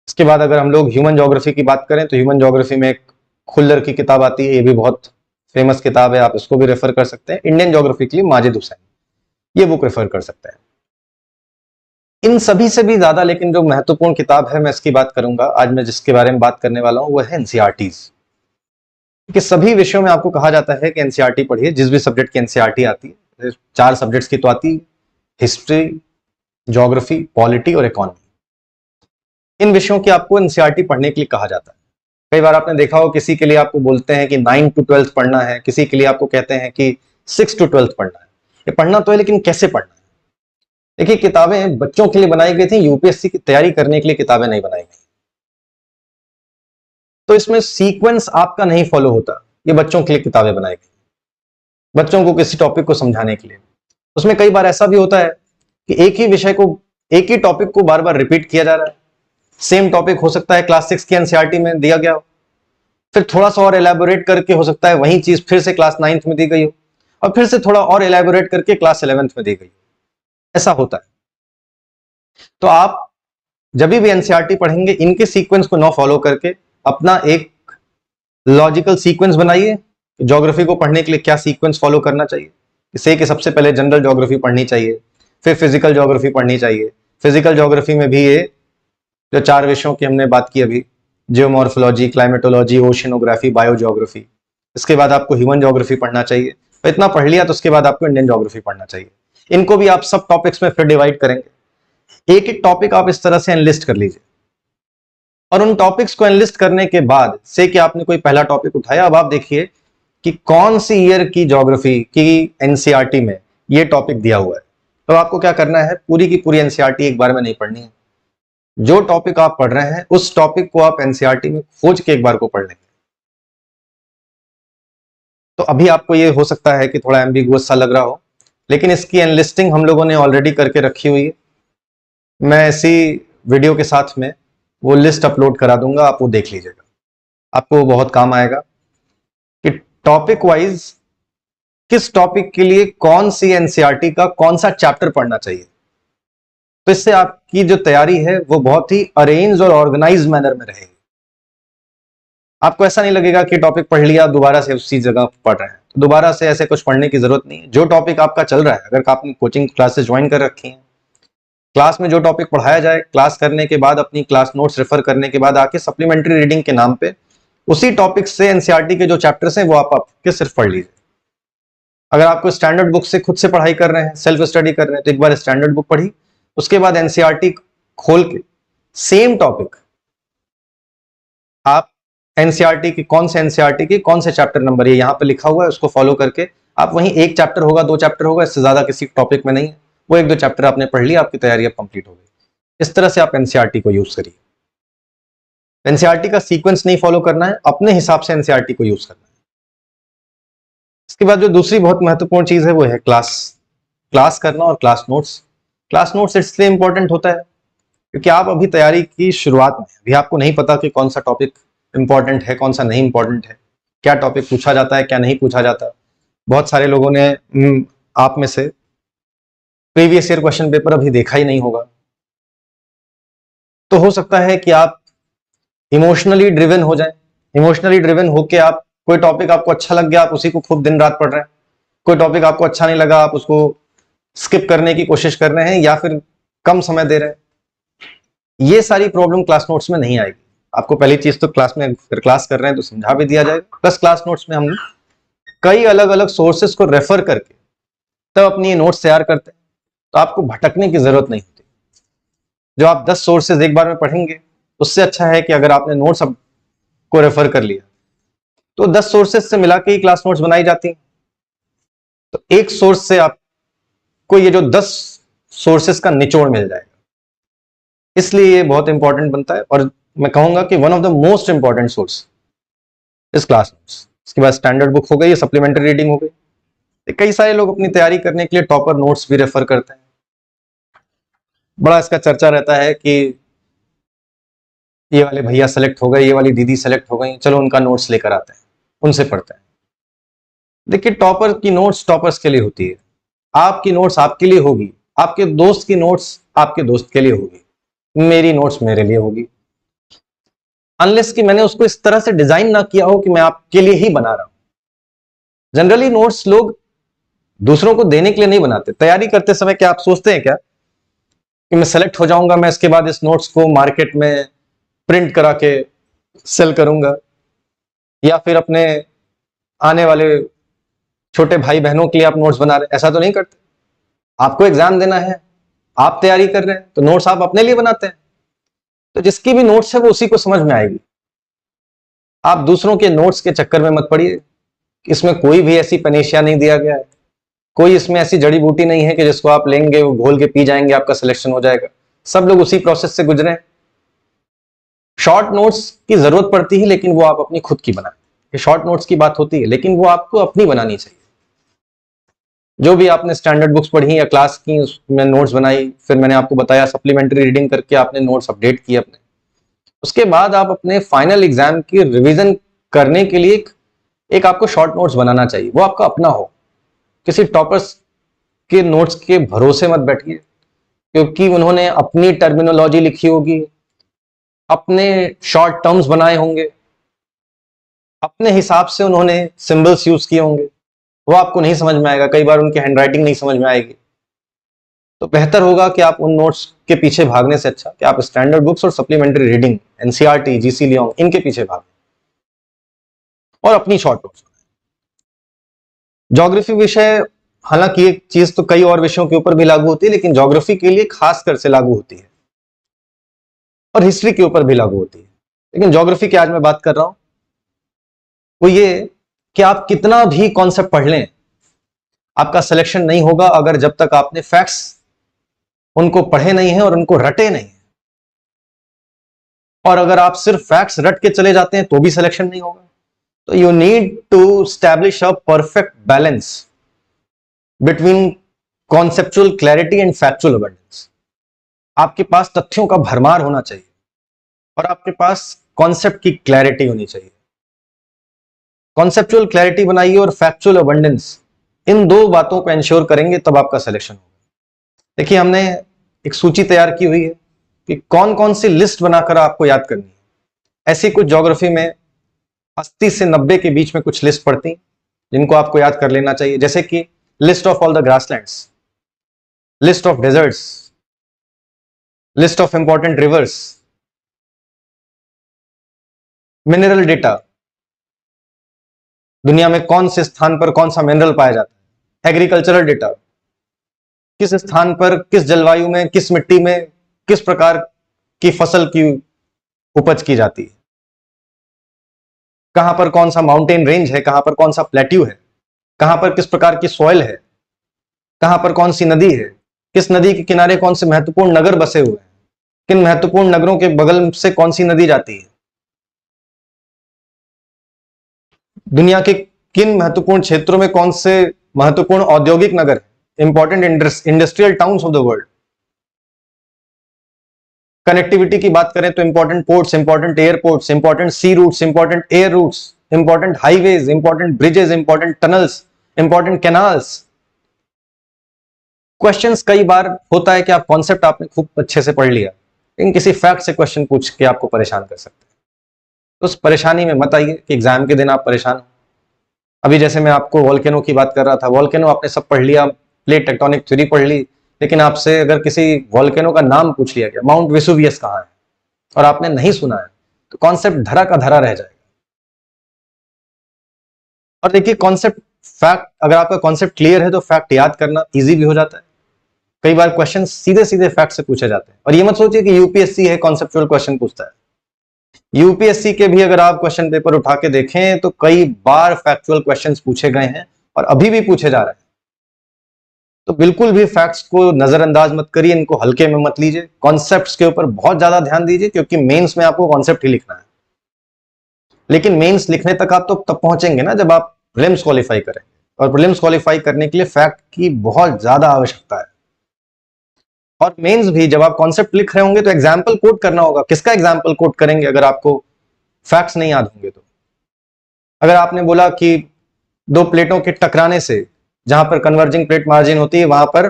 इसके बाद अगर हम लोग ह्यूमन ज्योग्राफी की बात करें तो ह्यूमन ज्योग्राफी में एक खुल्लर की किताब आती है, ये भी बहुत फेमस किताब है, आप इसको भी रेफर कर सकते हैं। इंडियन ज्योग्राफी के लिए माजिद हुसैन, ये बुक रेफर कर सकते हैं। इन सभी से भी ज्यादा लेकिन जो महत्वपूर्ण किताब है, मैं इसकी बात करूंगा आज, मैं जिसके बारे में बात करने वाला हूं, वो है एनसीईआरटीज। कि सभी विषयों में आपको कहा जाता है कि एनसीईआरटी पढ़िए। जिस भी सब्जेक्ट की एनसीईआरटी आती है, 4 सब्जेक्ट्स की तो आती है, हिस्ट्री, ज्योग्राफी, पॉलिटी और इकोनॉमी। इन विषयों की आपको एनसीईआरटी पढ़ने के लिए कहा जाता है। कई बार आपने देखा हो किसी के लिए आपको बोलते हैं कि 9 to 12 पढ़ना है, किसी के लिए आपको कहते हैं कि 6 to 12 पढ़ना है। ये पढ़ना तो है लेकिन कैसे पढ़ना है? देखिए, किताबें बच्चों के लिए बनाई गई थी, यूपीएससी की तैयारी करने के लिए किताबें नहीं बनाई गई। तो इसमें सीक्वेंस आपका नहीं फॉलो होता। ये बच्चों के लिए किताबें बनाई गई, बच्चों को किसी टॉपिक को समझाने के लिए। उसमें कई बार ऐसा भी होता है कि एक ही विषय को, एक ही टॉपिक को बार बार रिपीट किया जा रहा है। सेम टॉपिक हो सकता है क्लास 6 की एनसीईआरटी में दिया गया हो, फिर थोड़ा सा और एलैबोरेट करके हो सकता है वही चीज फिर से क्लास 9th में दी गई हो, और फिर से थोड़ा और एलैबोरेट करके क्लास 11th में दी गई हो। ऐसा होता है। तो आप जब भी एनसीईआरटी पढ़ेंगे, इनके सीक्वेंस को न फॉलो करके अपना एक लॉजिकल सीक्वेंस बनाइए। ज्योग्राफी को पढ़ने के लिए क्या सीक्वेंस फॉलो करना चाहिए? इससे कि सबसे पहले जनरल ज्योग्राफी पढ़नी चाहिए, फिर फिजिकल ज्योग्राफी पढ़नी चाहिए। फिजिकल ज्योग्राफी में भी ये जो 4 विषयों की हमने बात की अभी, जियोमॉर्फोलॉजी, क्लाइमेटोलॉजी, ओशिनोग्राफी, बायोज्योग्राफी। इसके बाद आपको ह्यूमन ज्योग्राफी पढ़ना चाहिए। तो इतना पढ़ लिया तो उसके बाद आपको इंडियन ज्योग्राफी पढ़ना चाहिए। इनको भी आप सब टॉपिक्स में फिर डिवाइड करेंगे। एक एक टॉपिक आप इस तरह से एनलिस्ट कर लीजिए, और उन टॉपिक्स को एनलिस्ट करने के बाद से कि आपने कोई पहला टॉपिक उठाया, अब आप देखिए कि कौन सी ईयर की ज्योग्राफी की एनसीईआरटी में ये टॉपिक दिया हुआ है। तो आपको क्या करना है, पूरी की पूरी एनसीईआरटी एक बार में नहीं पढ़नी है। जो टॉपिक आप पढ़ रहे हैं उस टॉपिक को आप एनसीईआरटी में खोज के एक बार को पढ़ लेंगे। तो अभी आपको ये हो सकता है कि थोड़ा एम्बिगुअस सा लग रहा हो, लेकिन इसकी एनलिस्टिंग हम लोगों ने ऑलरेडी करके रखी हुई है। मैं इसी वीडियो के साथ में वो लिस्ट अपलोड करा दूंगा, आप वो देख लीजिएगा, आपको वो बहुत काम आएगा कि टॉपिक वाइज किस टॉपिक के लिए कौन सी एनसीईआरटी का कौन सा चैप्टर पढ़ना चाहिए। तो इससे आपकी जो तैयारी है वो बहुत ही अरेंज और ऑर्गेनाइज मैनर में रहेगी। आपको ऐसा नहीं लगेगा कि टॉपिक पढ़ लिया दोबारा से उसी जगह पढ़ रहे हैं। तो दोबारा से ऐसे कुछ पढ़ने की जरूरत नहीं है। जो टॉपिक आपका चल रहा है, अगर आपने कोचिंग क्लासेस ज्वाइन कर रखी हैं, क्लास में जो टॉपिक पढ़ाया जाए, क्लास करने के बाद अपनी क्लास नोट्स रेफर करने के बाद आके सप्लीमेंट्री रीडिंग के नाम पे उसी टॉपिक से एनसीईआरटी के जो चैप्टर्स हैं वो आप आपके सिर्फ पढ़ लीजिए। अगर आपको स्टैंडर्ड बुक से खुद से पढ़ाई कर रहे हैं, सेल्फ स्टडी कर रहे हैं, तो एक बार स्टैंडर्ड बुक पढ़ी, उसके बाद एनसीईआरटी खोल के सेम टॉपिक आप एनसीईआरटी की कौन से एनसीईआरटी की कौन से चैप्टर नंबर ये यहाँ पे लिखा हुआ है, उसको फॉलो करके आप वहीं एक चैप्टर होगा, 2 चैप्टर होगा, इससे ज्यादा किसी टॉपिक में नहीं है, वो 1-2 चैप्टर आपने पढ़ लिया, आपकी तैयारी अब कंप्लीट हो गई। इस तरह से आप एनसीईआरटी को यूज करिए। एनसीईआरटी का सीक्वेंस नहीं फॉलो करना है, अपने हिसाब से एनसीईआरटी को यूज करना है। इसके बाद जो दूसरी बहुत महत्वपूर्ण चीज है वो है क्लास करना और क्लास नोट्स। क्लास नोट्स इसलिए इंपॉर्टेंट होता है क्योंकि आप अभी तैयारी की शुरुआत में, अभी आपको नहीं पता कि कौन सा टॉपिक इंपॉर्टेंट है, कौन सा नहीं इंपॉर्टेंट है, क्या टॉपिक पूछा जाता है, क्या नहीं पूछा जाता। बहुत सारे लोगों ने आप में से प्रीवियस ईयर क्वेश्चन पेपर अभी देखा ही नहीं होगा। तो हो सकता है कि आप इमोशनली ड्रिवन हो जाएं। इमोशनली ड्रिवन होके आप, कोई टॉपिक आपको अच्छा लग गया, आप उसी को खूब दिन रात पढ़ रहे हैं। कोई टॉपिक आपको अच्छा नहीं लगा, आप उसको स्किप करने की कोशिश कर रहे हैं या फिर कम समय दे रहे हैं, ये सारी प्रॉब्लम क्लास नोट्स में नहीं आएगी। आपको पहली चीज तो क्लास में अगर क्लास कर रहे हैं तो समझा भी दिया जाएगा, प्लस क्लास नोट्स में हम कई अलग अलग सोर्सेस को रेफर करके तब अपनी नोट्स तैयार करते हैं, तो आपको भटकने की जरूरत नहीं होती। जो आप 10 सोर्सेज एक बार में पढ़ेंगे, उससे अच्छा है कि अगर आपने नोट्स को रेफर कर लिया तो 10 सोर्सेज से मिला के ही क्लास नोट्स बनाई जाती हैं। तो एक सोर्स से आपको ये जो 10 सोर्सेज का निचोड़ मिल जाएगा, इसलिए ये बहुत इंपॉर्टेंट बनता है। और मैं कहूंगा कि one of the most important source is class notes. इसके बाद स्टैंडर्ड बुक हो गई, सप्लीमेंट्री रीडिंग हो गई। कई सारे लोग अपनी तैयारी करने के लिए टॉपर नोट्स भी रेफर करते हैं। बड़ा इसका चर्चा रहता है कि ये वाले भैया सेलेक्ट हो गए, ये वाली दीदी सेलेक्ट हो गई, चलो उनका नोट्स लेकर आते हैं, उनसे पढ़ते हैं। देखिए, टॉपर की नोट्स टॉपर्स के लिए होती है, आपकी नोट्स आपके लिए होगी, आपके दोस्त की नोट्स आपके दोस्त के लिए होगी, मेरी नोट्स मेरे लिए होगी, अनलेस कि मैंने उसको इस तरह से डिजाइन ना किया हो कि मैं आपके लिए ही बना रहा हूं। जनरली नोट्स लोग दूसरों को देने के लिए नहीं बनाते। तैयारी करते समय क्या आप सोचते हैं क्या कि मैं सेलेक्ट हो जाऊंगा, मैं इसके बाद इस नोट्स को मार्केट में प्रिंट करा के सेल करूंगा, या फिर अपने आने वाले छोटे भाई बहनों के लिए आप नोट्स बना रहे हैं? ऐसा तो नहीं करते। आपको एग्जाम देना है, आप तैयारी कर रहे हैं, तो नोट्स आप अपने लिए बनाते हैं। तो जिसकी भी नोट्स है वो उसी को समझ में आएगी। आप दूसरों के नोट्स के चक्कर में मत पड़िए। इसमें कोई भी ऐसी पनेशिया नहीं दिया गया है, कोई इसमें ऐसी जड़ी बूटी नहीं है कि जिसको आप लेंगे वो घोल के पी जाएंगे, आपका सिलेक्शन हो जाएगा। सब लोग उसी प्रोसेस से गुजरे। शॉर्ट नोट्स की जरूरत पड़ती है, लेकिन वो आप अपनी खुद की बनाएं। ये शॉर्ट नोट्स की बात होती है, लेकिन वो आपको अपनी बनानी चाहिए। जो भी आपने स्टैंडर्ड बुक्स पढ़ी या क्लास की, उसमें नोट्स बनाई, फिर मैंने आपको बताया सप्लीमेंट्री रीडिंग करके आपने नोट्स अपडेट किए अपने, उसके बाद आप अपने फाइनल एग्जाम की रिवीजन करने के लिए एक आपको शॉर्ट नोट्स बनाना चाहिए, वो आपका अपना हो। किसी टॉपर्स के नोट्स के भरोसे मत बैठिए, क्योंकि उन्होंने अपनी टर्मिनोलॉजी लिखी होगी, अपने शॉर्ट टर्म्स बनाए होंगे, अपने हिसाब से उन्होंने सिंबल्स यूज किए होंगे, वो आपको नहीं समझ में आएगा। कई बार उनकी हैंडराइटिंग नहीं समझ में आएगी। तो बेहतर होगा कि आप उन नोट्स के पीछे भागने से अच्छा कि आप स्टैंडर्ड बुक्स और supplementary reading, NCERT, GC Leong, इनके पीछे भागें और अपनी शॉर्ट नोट्स। ज्योग्राफी विषय, हालांकि एक चीज तो कई और विषयों के ऊपर भी लागू होती है, लेकिन ज्योग्राफी के लिए खासकर से लागू होती है, और हिस्ट्री के ऊपर भी लागू होती है। लेकिन ज्योग्राफी की आज मैं बात कर रहा हूं वो ये कि आप कितना भी कॉन्सेप्ट पढ़ लें, आपका सिलेक्शन नहीं होगा अगर जब तक आपने फैक्ट्स उनको पढ़े नहीं हैं और उनको रटे नहीं है। और अगर आप सिर्फ फैक्ट्स रट के चले जाते हैं तो भी सिलेक्शन नहीं होगा। तो you need to establish a perfect balance between conceptual clarity and factual abundance. आपके पास तथ्यों का भरमार होना चाहिए और आपके पास कॉन्सेप्ट की क्लैरिटी होनी चाहिए। कॉन्सेप्चुअल क्लैरिटी बनाइए और फैक्चुअल अबंडेंस, इन दो बातों को इंश्योर करेंगे तब आपका सिलेक्शन होगा। देखिए, हमने एक सूची तैयार की हुई है कि कौन कौन सी लिस्ट बनाकर आपको याद करनी है। ऐसी कुछ ज्योग्राफी में 80 से 90 के बीच में कुछ लिस्ट पड़ती जिनको आपको याद कर लेना चाहिए, जैसे कि list of all the grasslands, list of desserts, list of important rivers, mineral data, दुनिया में कौन से स्थान पर कौन सा मिनरल पाया जाता है, एग्रीकल्चरल डेटा, किस स्थान पर किस जलवायु में किस मिट्टी में किस प्रकार की फसल की उपज की जाती है, कहां पर कौन सा माउंटेन रेंज है, कहां पर कौन सा प्लेट्यू है, कहां पर किस प्रकार की सॉइल है, कहां पर कौन सी नदी है, किस नदी के किनारे कौन से महत्वपूर्ण नगर बसे हुए हैं, किन महत्वपूर्ण नगरों के बगल से कौन सी नदी जाती है, दुनिया के किन महत्वपूर्ण क्षेत्रों में कौन से महत्वपूर्ण औद्योगिक नगर, important industrial towns of the world. Connectivity की बात करें तो important ports, important airports, important sea routes, important air routes, important highways, important bridges, important tunnels, important canals. Questions कई बार होता है कि आप कॉन्सेप्ट आपने खूब अच्छे से पढ़ लिया, लेकिन किसी फैक्ट से क्वेश्चन पूछ के आपको परेशान कर सकते हैं। तो उस परेशानी में मत आइए कि एग्जाम के दिन आप परेशान हो। अभी जैसे मैं आपको वॉल्केनो की बात कर रहा था, वॉल्केनो आपने सब पढ़ लिया, प्लेट टेक्टोनिक थ्योरी पढ़ ली, लेकिन आपसे अगर किसी वॉल्केनो का नाम पूछ लिया गया, माउंट वेसुवियस कहाँ है, और आपने नहीं सुना है, तो कॉन्सेप्ट धरा का धरा रह जाएगा। और देखिए कॉन्सेप्ट फैक्ट, अगर आपका कॉन्सेप्ट क्लियर है तो फैक्ट याद करना इजी भी हो जाता है। कई बार क्वेश्चन सीधे सीधे फैक्ट से पूछे जाते हैं, और ये मत सोचिए कि यूपीएससी है कॉन्सेप्चुअल क्वेश्चन पूछता है। यूपीएससी के भी अगर आप क्वेश्चन पेपर उठा के देखें तो कई बार फैक्चुअल क्वेश्चंस पूछे गए हैं और अभी भी पूछे जा रहे हैं। तो बिल्कुल भी फैक्ट्स को नजरअंदाज मत करिए, इनको हल्के में मत लीजिए, कॉन्सेप्ट्स के ऊपर बहुत ज्यादा ध्यान दीजिए, क्योंकि मेंस में आपको कॉन्सेप्ट ही लिखना है। लेकिन मेंस लिखने तक आप तो तब पहुंचेंगे ना जब आप प्रीलिम्स क्वालिफाई करें, और प्रीलिम्स क्वालिफाई करने के लिए फैक्ट की बहुत ज्यादा आवश्यकता है। और मेंस भी जब आप कॉन्सेप्ट लिख रहे होंगे तो एग्जाम्पल कोट करना होगा। किसका एग्जाम्पल कोट करेंगे अगर आपको फैक्ट्स नहीं याद होंगे तो? अगर आपने बोला कि दो प्लेटों के टकराने से जहां पर कन्वर्जिंग प्लेट मार्जिन होती है वहां पर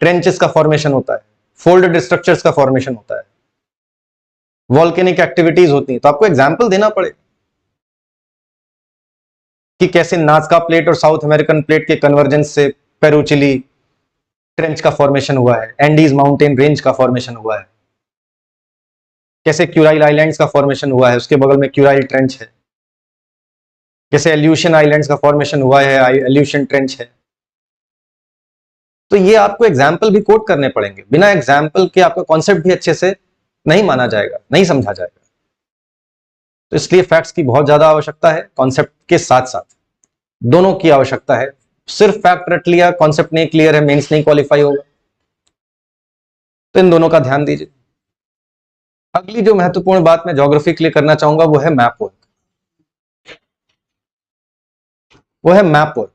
ट्रेंचेस का फॉर्मेशन होता है, फोल्डेड स्ट्रक्चर्स का फॉर्मेशन होता है, वॉल्केनिक एक्टिविटीज होती है, तो आपको एग्जाम्पल देना पड़ेगा कि कैसे नाज़का प्लेट और साउथ अमेरिकन प्लेट के कन्वर्जेंस से पेरूचिली ट्रेंच का फॉर्मेशन हुआ है, एंडीज माउंटेन रेंज का फॉर्मेशन हुआ है, कैसे क्यूराइल आइलैंड्स का फॉर्मेशन हुआ है, उसके बगल में क्यूराइल ट्रेंच है, कैसे एल्यूशन आइलैंड्स का फॉर्मेशन हुआ है, एल्यूशन ट्रेंच है। तो ये आपको एग्जाम्पल भी कोट करने पड़ेंगे, बिना एग्जाम्पल के आपका कॉन्सेप्ट भी अच्छे से नहीं माना जाएगा, नहीं समझा जाएगा। तो इसलिए फैक्ट्स की बहुत ज्यादा आवश्यकता है, कॉन्सेप्ट के साथ साथ दोनों की आवश्यकता है। सिर्फ फैक्ट रट लिया, कॉन्सेप्ट नहीं क्लियर है, मेंस नहीं क्वालिफाई होगा। तो इन दोनों का ध्यान दीजिए। अगली जो महत्वपूर्ण बात मैं ज्योग्राफी के लिए करना चाहूंगा वो है मैप वर्क। वो है मैप वर्क।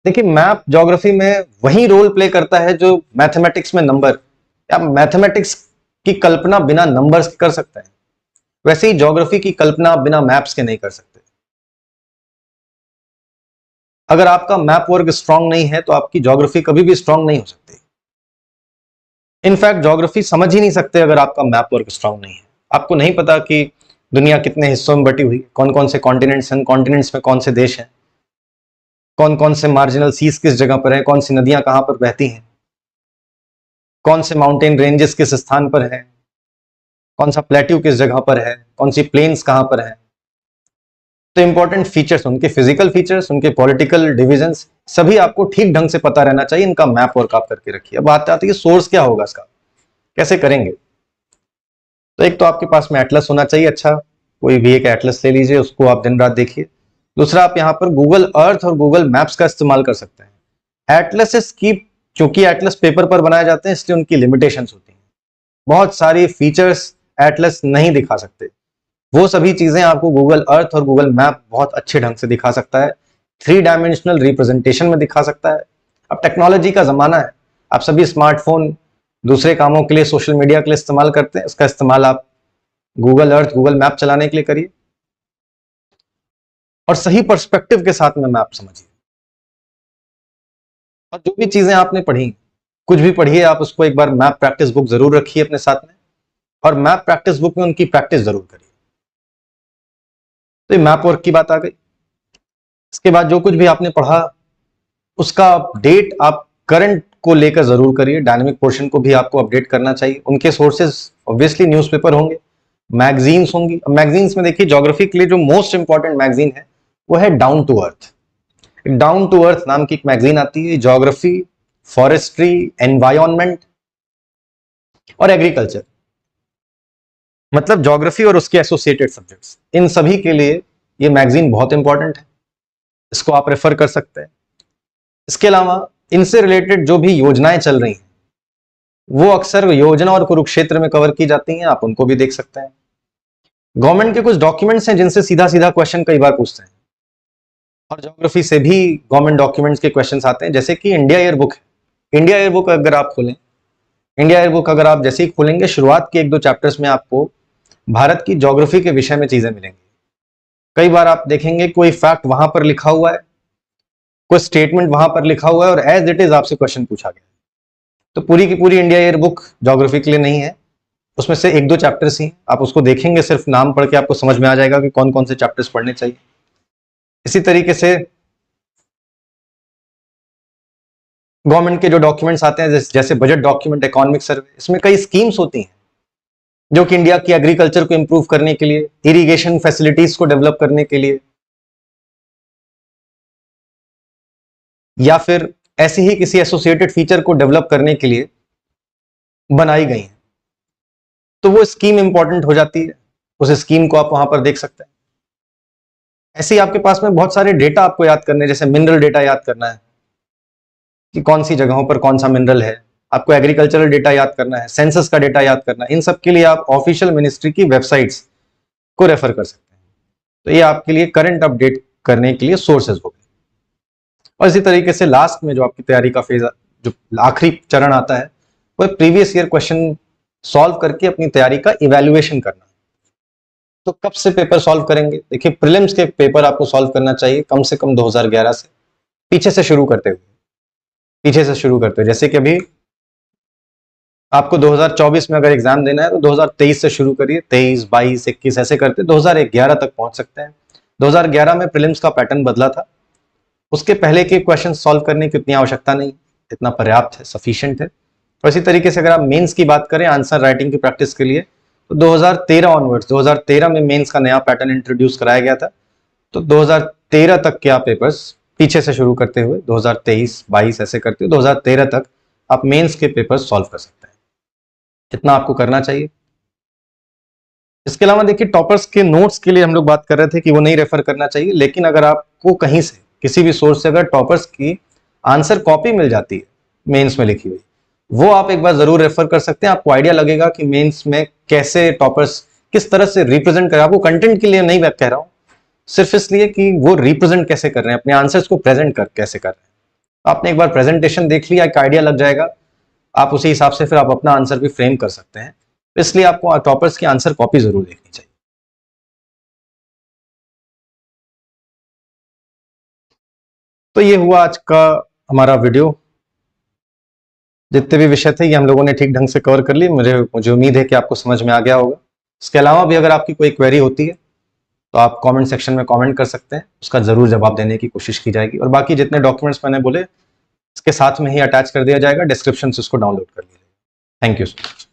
देखिए मैप ज्योग्राफी में वही रोल प्ले करता है जो मैथमेटिक्स में नंबर, या मैथमेटिक्स की कल्पना बिना नंबर्स के कर सकते हैं, वैसे ही ज्योग्राफी की कल्पना बिना मैप्स के नहीं कर सकते। अगर आपका मैप वर्क स्ट्रांग नहीं है तो आपकी ज्योग्राफी कभी भी स्ट्रांग नहीं हो सकती। इनफैक्ट ज्योग्राफी समझ ही नहीं सकते अगर आपका मैप वर्क स्ट्रांग नहीं है। आपको नहीं पता कि दुनिया कितने हिस्सों में बटी हुई, कौन कौन से कॉन्टिनेंट्स हैं, कॉन्टिनेंट्स में कौन से देश हैं, कौन कौन से मार्जिनल सीज किस जगह पर है, कौन सी नदियां कहां पर बहती हैं, कौन से माउंटेन रेंजेस किस स्थान पर हैं, कौन सा प्लेट्यू किस जगह पर है, कौन सी प्लेन्स कहां पर है। तो इंपॉर्टेंट फीचर्स, उनके फिजिकल फीचर्स, उनके पॉलिटिकल डिविजन्स, सभी आपको ठीक ढंग से पता रहना चाहिए। इनका मैप वर्क आप करके रखिए। अब बात आती है सोर्स क्या होगा इसका, कैसे करेंगे। तो एक तो आपके पास में एटलस होना चाहिए, अच्छा कोई भी एक एटलस ले लीजिए, उसको आप दिन रात देखिए। दूसरा, आप यहाँ पर गूगल अर्थ और गूगल मैप्स का इस्तेमाल कर सकते हैं। एटलस की, चूंकि एटलस पेपर पर बनाए जाते हैं इसलिए उनकी लिमिटेशंस होती हैं, बहुत सारी फीचर्स एटलस नहीं दिखा सकते। वो सभी चीजें आपको गूगल अर्थ और गूगल मैप बहुत अच्छे ढंग से दिखा सकता है, 3 डायमेंशनल रिप्रेजेंटेशन में दिखा सकता है। अब टेक्नोलॉजी का जमाना है, आप सभी स्मार्टफोन दूसरे कामों के लिए, सोशल मीडिया के लिए इस्तेमाल करते हैं, उसका इस्तेमाल आप गूगल अर्थ, गूगल मैप चलाने के लिए करिए, और सही पर्सपेक्टिव के साथ में मैप समझिए। और जो भी चीजें आपने पढ़ी, कुछ भी पढ़िए, आप उसको एक बार मैप प्रैक्टिस बुक जरूर रखिए अपने साथ में, और मैप प्रैक्टिस बुक में उनकी प्रैक्टिस जरूर करिए। तो मैप वर्क की बात आ गई। इसके बाद जो कुछ भी आपने पढ़ा उसका अपडेट आप करंट को लेकर जरूर करिए। डायनेमिक पोर्शन को भी आपको अपडेट करना चाहिए। उनके सोर्सेज ऑब्वियसली न्यूज़पेपर होंगे, मैगजीन्स होंगी। मैगजीन्स में देखिए ज्योग्राफी के लिए जो मोस्ट इंपॉर्टेंट मैगजीन है वो है down to earth. Down to earth नाम की एक मैगजीन आती है, ज्योग्राफी, फॉरेस्ट्री, एनवायरनमेंट और एग्रीकल्चर, मतलब ज्योग्राफी और उसके एसोसिएटेड सब्जेक्ट्स, इन सभी के लिए ये मैगजीन बहुत इंपॉर्टेंट है, इसको आप रेफर कर सकते हैं। इसके अलावा इनसे रिलेटेड जो भी योजनाएं चल रही हैं वो अक्सर योजना और कुरुक्षेत्र में कवर की जाती हैं, आप उनको भी देख सकते हैं। गवर्नमेंट के कुछ डॉक्यूमेंट्स हैं जिनसे सीधा सीधा क्वेश्चन कई बार पूछते हैं, और ज्योग्राफी से भी गवर्नमेंट डॉक्यूमेंट्स के क्वेश्चंस आते हैं, जैसे कि इंडिया ईयर बुक है। इंडिया ईयर बुक अगर आप खोलें, इंडिया ईयर बुक अगर आप जैसे ही खोलेंगे, शुरुआत के 1-2 चैप्टर्स में आपको भारत की ज्योग्राफी के विषय में चीजें मिलेंगी। कई बार आप देखेंगे कोई फैक्ट वहां पर लिखा हुआ है, कोई स्टेटमेंट वहां पर लिखा हुआ है, और एज इट इज आपसे क्वेश्चन पूछा गया। तो पूरी की पूरी इंडिया ईयर बुक ज्योग्राफी के लिए नहीं है, उसमें से 1-2 चैप्टर्स ही आप उसको देखेंगे, सिर्फ नाम पढ़ के आपको समझ में आ जाएगा कि कौन कौन से चैप्टर्स पढ़ने चाहिए। इसी तरीके से गवर्नमेंट के जो डॉक्यूमेंट्स आते हैं जैसे बजट डॉक्यूमेंट, इकोनॉमिक सर्वे, इसमें कई स्कीम्स होती हैं जो कि इंडिया की एग्रीकल्चर को इंप्रूव करने के लिए, इरिगेशन फैसिलिटीज को डेवलप करने के लिए, या फिर ऐसे ही किसी एसोसिएटेड फीचर को डेवलप करने के लिए बनाई गई हैं, तो वो स्कीम इंपॉर्टेंट हो जाती है। उस स्कीम को आप वहां पर देख सकते हैं। ऐसे ही आपके पास में बहुत सारे डेटा आपको याद करने, जैसे मिनरल डेटा याद करना है कि कौन सी जगहों पर कौन सा मिनरल है, आपको एग्रीकल्चरल डेटा याद करना है, सेंसस का डेटा याद करना है। इन सब के लिए आप ऑफिशियल मिनिस्ट्री की वेबसाइट्स को रेफर कर सकते हैं। तो ये आपके लिए करंट अपडेट करने के लिए सोर्सेज हो गए। और इसी तरीके से लास्ट में जो आपकी तैयारी का फेज, जो आखिरी चरण आता है, वो प्रीवियस ईयर क्वेश्चन सॉल्व करके अपनी तैयारी का इवैल्यूएशन करना। तो कब से पेपर सॉल्व करेंगे? देखिए, प्रीलिम्स के पेपर आपको सॉल्व करना चाहिए कम से कम 2011 से, पीछे से शुरू करते हुए। जैसे कि अभी आपको 2024 में अगर एग्जाम देना है तो 2023 से शुरू करिए, 23, 22, 21 ऐसे करते 2011 तक पहुंच सकते हैं। 2011 में प्रीलिम्स का पैटर्न बदला था, उसके पहले के क्वेश्चन सॉल्व करने की उतनी आवश्यकता नहीं, इतना पर्याप्त है, सफिशिएंट है। और इसी तरीके से अगर आप मेंस की बात करें आंसर राइटिंग की प्रैक्टिस के लिए, तो 2013 ऑनवर्ड्स, 2013 में मेंस का नया पैटर्न इंट्रोड्यूस कराया गया था। तो 2013 तक के आप पेपर्स पीछे से शुरू करते हुए 2023, 22 ऐसे करते हुए 2013 तक आप मेंस के पेपर्स सॉल्व कर सकते हैं। इतना आपको करना चाहिए। इसके अलावा देखिए, टॉपर्स के नोट्स के लिए हम लोग बात कर रहे थे कि वो नहीं रेफर करना चाहिए, लेकिन अगर आपको कहीं से किसी भी सोर्स से अगर टॉपर्स की आंसर कॉपी मिल जाती है मेंस में लिखी हुई, वो आप एक बार जरूर रेफर कर सकते हैं। आपको आइडिया लगेगा कि मेंस में कैसे टॉपर्स किस तरह से रिप्रेजेंट करें। आपको कंटेंट के लिए नहीं मैं कह रहा हूं, सिर्फ इसलिए कि वो रिप्रेजेंट कैसे कर रहे हैं, अपने आंसर्स को प्रेजेंट कैसे कर रहे हैं। आपने एक बार प्रेजेंटेशन देख लिया, एक आइडिया लग जाएगा, आप उसी हिसाब से फिर आप अपना आंसर भी फ्रेम कर सकते हैं। इसलिए आपको टॉपर्स की आंसर कॉपी जरूर देखनी चाहिए। तो ये हुआ आज का हमारा वीडियो। जितने भी विषय थे ये हम लोगों ने ठीक ढंग से कवर कर लिए। मुझे उम्मीद है कि आपको समझ में आ गया होगा। इसके अलावा भी अगर आपकी कोई क्वेरी होती है तो आप कमेंट सेक्शन में कमेंट कर सकते हैं, उसका जरूर जवाब देने की कोशिश की जाएगी। और बाकी जितने डॉक्यूमेंट्स मैंने बोले इसके साथ में ही अटैच कर दिया जाएगा, डिस्क्रिप्शन से उसको डाउनलोड कर लीजिए। Thank you so much.